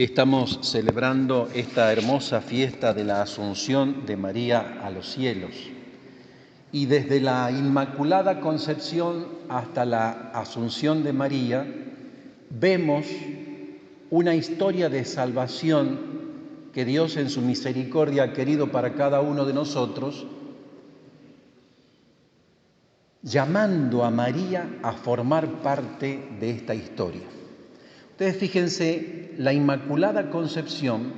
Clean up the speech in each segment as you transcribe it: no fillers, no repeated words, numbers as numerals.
Estamos celebrando esta hermosa fiesta de la Asunción de María a los cielos. Y desde la Inmaculada Concepción hasta la Asunción de María, vemos una historia de salvación que Dios en su misericordia ha querido para cada uno de nosotros, llamando a María a formar parte de esta historia. Ustedes fíjense, la Inmaculada Concepción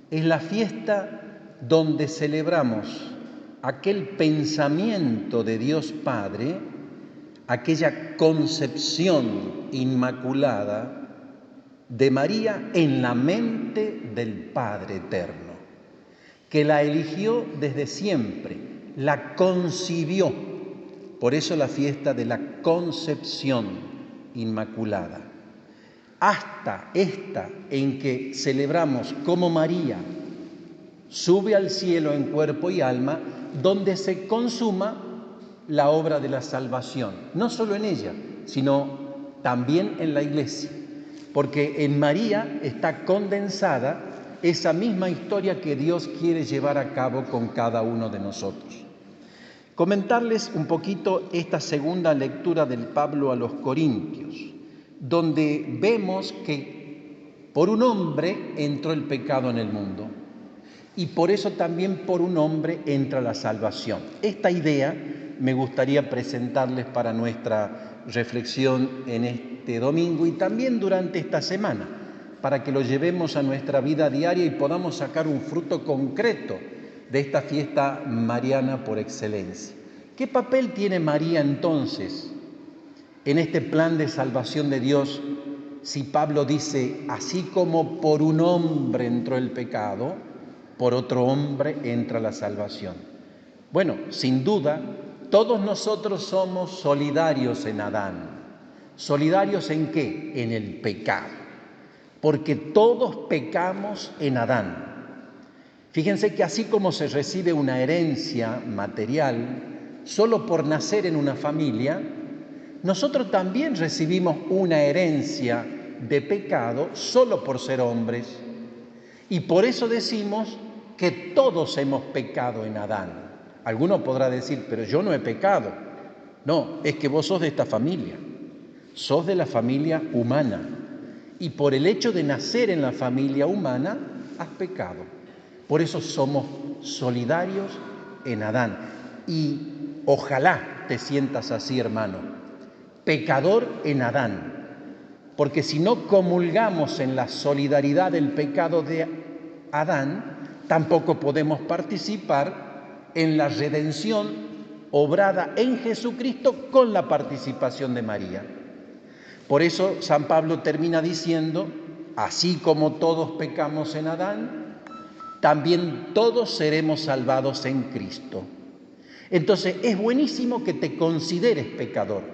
es la fiesta donde celebramos aquel pensamiento de Dios Padre, aquella concepción inmaculada de María en la mente del Padre Eterno, que la eligió desde siempre, la concibió. Por eso la fiesta de la Concepción Inmaculada. Hasta esta en que celebramos como María sube al cielo en cuerpo y alma, donde se consuma la obra de la salvación, no solo en ella, sino también en la Iglesia, porque en María está condensada esa misma historia que Dios quiere llevar a cabo con cada uno de nosotros. Comentarles un poquito esta segunda lectura del Pablo a los Corintios, donde vemos que por un hombre entró el pecado en el mundo y por eso también por un hombre entra la salvación. Esta idea me gustaría presentarles para nuestra reflexión en este domingo y también durante esta semana, para que lo llevemos a nuestra vida diaria y podamos sacar un fruto concreto de esta fiesta mariana por excelencia. ¿Qué papel tiene María entonces en este plan de salvación de Dios, si Pablo dice, así como por un hombre entró el pecado, por otro hombre entra la salvación? Bueno, sin duda, todos nosotros somos solidarios en Adán. ¿Solidarios en qué? En el pecado. Porque todos pecamos en Adán. Fíjense que así como se recibe una herencia material solo por nacer en una familia, nosotros también recibimos una herencia de pecado solo por ser hombres. Y por eso decimos que todos hemos pecado en Adán. Alguno podrá decir, pero yo no he pecado. No, es que vos sos de esta familia, sos de la familia humana. Y por el hecho de nacer en la familia humana, has pecado. Por eso somos solidarios en Adán. Y ojalá te sientas así, hermano, pecador en Adán, porque si no comulgamos en la solidaridad del pecado de Adán, tampoco podemos participar en la redención obrada en Jesucristo con la participación de María. Por eso San Pablo termina diciendo, así como todos pecamos en Adán, también todos seremos salvados en Cristo. Entonces es buenísimo que te consideres pecador,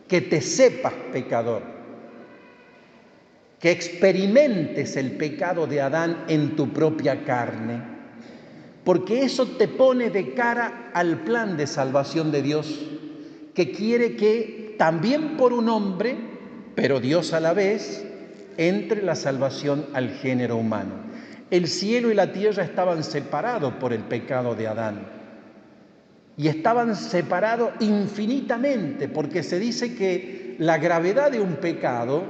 que te sepas pecador, que experimentes el pecado de Adán en tu propia carne, porque eso te pone de cara al plan de salvación de Dios, que quiere que también por un hombre, pero Dios a la vez, entre la salvación al género humano. El cielo y la tierra estaban separados por el pecado de Adán. Y estaban separados infinitamente, porque se dice que la gravedad de un pecado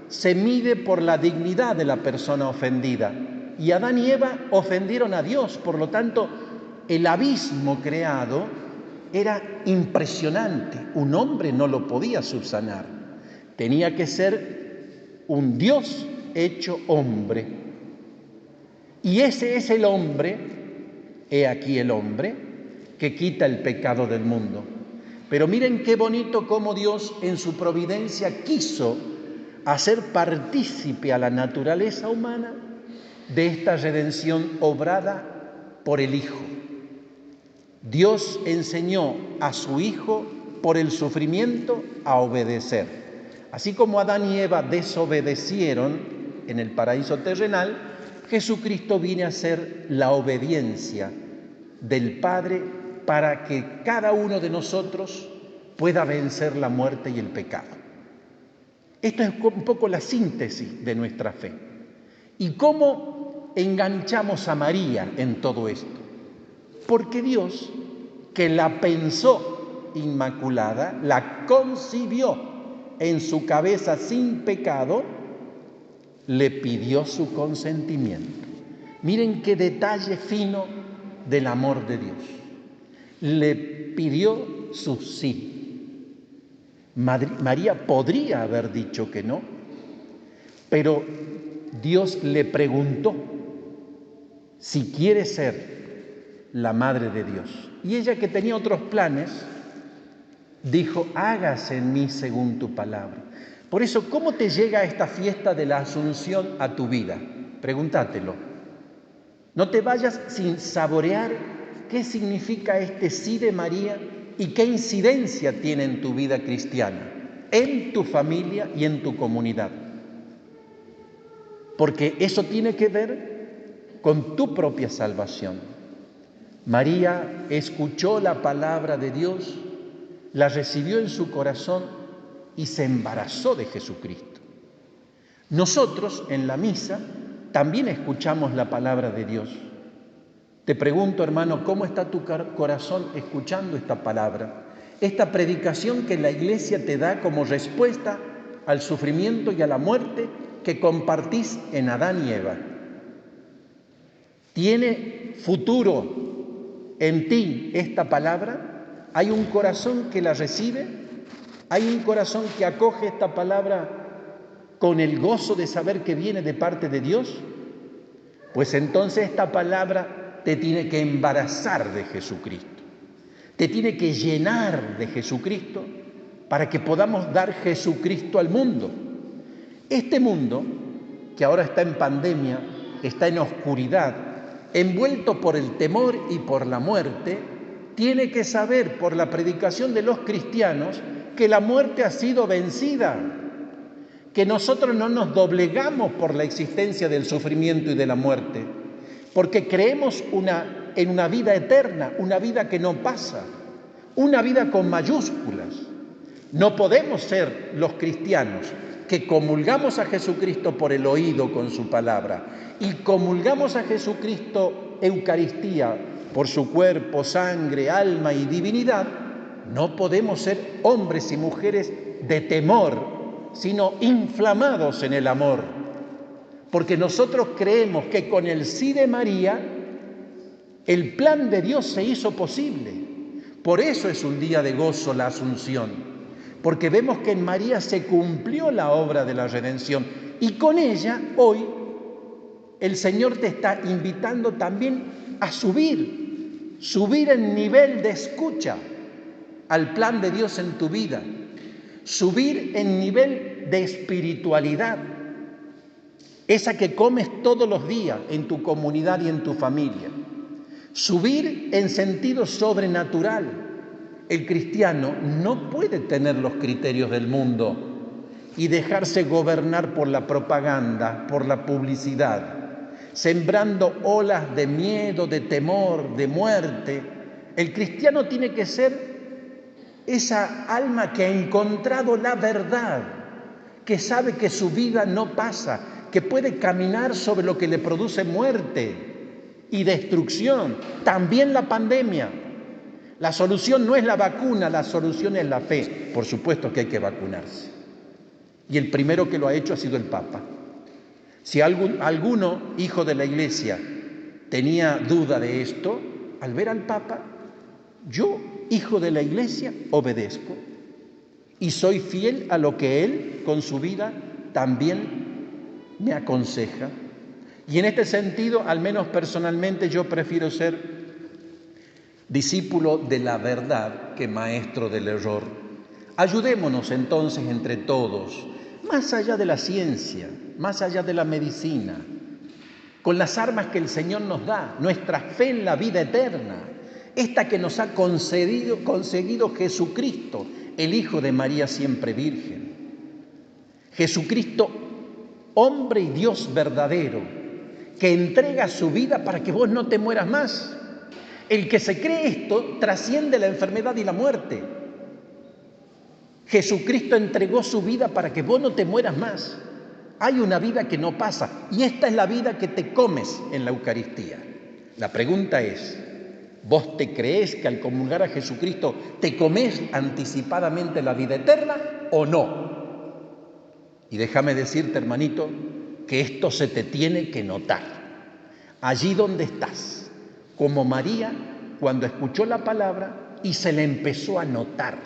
se mide por la dignidad de la persona ofendida. Y Adán y Eva ofendieron a Dios, por lo tanto, el abismo creado era impresionante. Un hombre no lo podía subsanar. Tenía que ser un Dios hecho hombre. Y ese es el hombre, he aquí el hombre, que quita el pecado del mundo. Pero miren qué bonito cómo Dios en su providencia quiso hacer partícipe a la naturaleza humana de esta redención obrada por el Hijo. Dios enseñó a su Hijo por el sufrimiento a obedecer. Así como Adán y Eva desobedecieron en el paraíso terrenal, Jesucristo viene a ser la obediencia del Padre para que cada uno de nosotros pueda vencer la muerte y el pecado. Esto es un poco la síntesis de nuestra fe. ¿Y cómo enganchamos a María en todo esto? Porque Dios, que la pensó inmaculada, la concibió en su cabeza sin pecado, le pidió su consentimiento. Miren qué detalle fino del amor de Dios. Le pidió su sí. María podría haber dicho que no, pero Dios le preguntó si quiere ser la madre de Dios. Y ella, que tenía otros planes, dijo: hágase en mí según tu palabra. Por eso, ¿cómo te llega esta fiesta de la Asunción a tu vida? Pregúntatelo. No te vayas sin saborear qué significa este sí de María y qué incidencia tiene en tu vida cristiana, en tu familia y en tu comunidad. Porque eso tiene que ver con tu propia salvación. María escuchó la palabra de Dios, la recibió en su corazón y se embarazó de Jesucristo. Nosotros en la misa también escuchamos la palabra de Dios. Te pregunto, hermano, ¿cómo está tu corazón escuchando esta palabra? Esta predicación que la Iglesia te da como respuesta al sufrimiento y a la muerte que compartís en Adán y Eva. ¿Tiene futuro en ti esta palabra? ¿Hay un corazón que la recibe? ¿Hay un corazón que acoge esta palabra con el gozo de saber que viene de parte de Dios? Pues entonces esta palabra te tiene que embarazar de Jesucristo, te tiene que llenar de Jesucristo para que podamos dar Jesucristo al mundo. Este mundo, que ahora está en pandemia, está en oscuridad, envuelto por el temor y por la muerte, tiene que saber por la predicación de los cristianos que la muerte ha sido vencida, que nosotros no nos doblegamos por la existencia del sufrimiento y de la muerte, porque creemos en una vida eterna, una vida que no pasa, una vida con mayúsculas. No podemos ser los cristianos que comulgamos a Jesucristo por el oído con su palabra y comulgamos a Jesucristo Eucaristía por su cuerpo, sangre, alma y divinidad. No podemos ser hombres y mujeres de temor, sino inflamados en el amor, porque nosotros creemos que con el sí de María el plan de Dios se hizo posible. Por eso es un día de gozo la Asunción, porque vemos que en María se cumplió la obra de la redención y con ella hoy el Señor te está invitando también a subir en nivel de escucha al plan de Dios en tu vida, subir en nivel de espiritualidad, esa que comes todos los días en tu comunidad y en tu familia, subir en sentido sobrenatural. El cristiano no puede tener los criterios del mundo y dejarse gobernar por la propaganda, por la publicidad, sembrando olas de miedo, de temor, de muerte. El cristiano tiene que ser esa alma que ha encontrado la verdad, que sabe que su vida no pasa, que puede caminar sobre lo que le produce muerte y destrucción. También la pandemia. La solución no es la vacuna, la solución es la fe. Por supuesto que hay que vacunarse. Y el primero que lo ha hecho ha sido el Papa. Si alguno, hijo de la Iglesia, tenía duda de esto, al ver al Papa, yo, hijo de la Iglesia, obedezco y soy fiel a lo que él, con su vida, también me aconseja. Y en este sentido, al menos personalmente, yo prefiero ser discípulo de la verdad que maestro del error. Ayudémonos entonces entre todos, más allá de la ciencia, más allá de la medicina, con las armas que el Señor nos da, nuestra fe en la vida eterna, esta que nos ha conseguido Jesucristo, el Hijo de María siempre Virgen. Jesucristo, hombre y Dios verdadero, que entrega su vida para que vos no te mueras más. El que se cree esto trasciende la enfermedad y la muerte. Jesucristo entregó su vida para que vos no te mueras más. Hay una vida que no pasa y esta es la vida que te comes en la Eucaristía. La pregunta es, ¿vos te creés que al comulgar a Jesucristo te comés anticipadamente la vida eterna o no? Y déjame decirte, hermanito, que esto se te tiene que notar. Allí donde estás, como María cuando escuchó la palabra y se le empezó a notar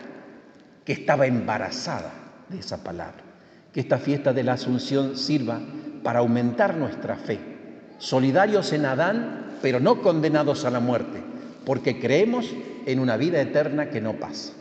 que estaba embarazada de esa palabra. Que esta fiesta de la Asunción sirva para aumentar nuestra fe, solidarios en Adán, pero no condenados a la muerte, porque creemos en una vida eterna que no pasa.